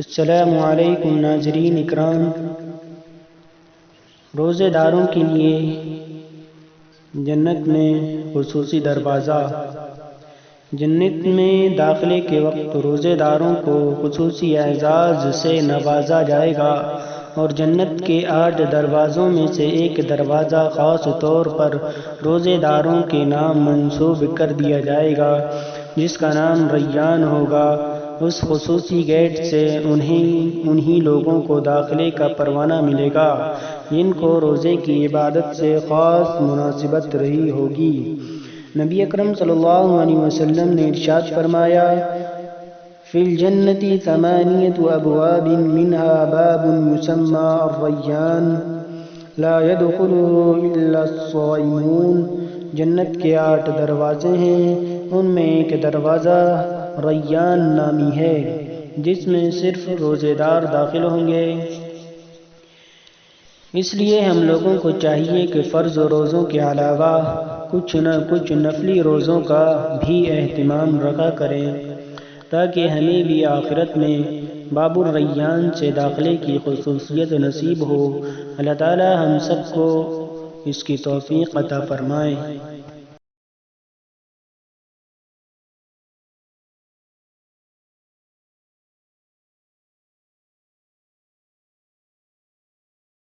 السلام علیکم ناظرین اکرام۔ روزے داروں کے لیے جنت میں خصوصی دروازہ۔ جنت میں داخلے کے وقت روزے داروں کو خصوصی اعزاز سے نوازا جائے گا اور جنت کے 8 دروازوں میں سے ایک دروازہ خاص طور پر روزے داروں کے نام منسوب کر دیا جائے گا جس کا نام ریان ہوگا۔ اس خصوصی گیٹ سے انہی لوگوں کو داخلے کا پروانہ ملے گا جن کو روزے کی عبادت سے خاص مناسبت رہی ہوگی۔ نبی اکرم صلی اللہ علیہ وسلم نے ارشاد فرمایا، فی الجنت 8 ابواب منها باب یسمى الریان لا يدخله الا الصائمون۔ جنت کے 8 دروازے ہیں، ان میں ایک دروازہ ریان نامی ہے جس میں صرف روزے دار داخل ہوں گے۔ اس لیے ہم لوگوں کو چاہیے کہ فرض روزوں کے علاوہ کچھ نہ کچھ نفلی روزوں کا بھی اہتمام رکھا کریں تاکہ ہمیں بھی آخرت میں باب الریان سے داخلے کی خصوصیت نصیب ہو۔ اللہ تعالی ہم سب کو اس کی توفیق عطا فرمائے۔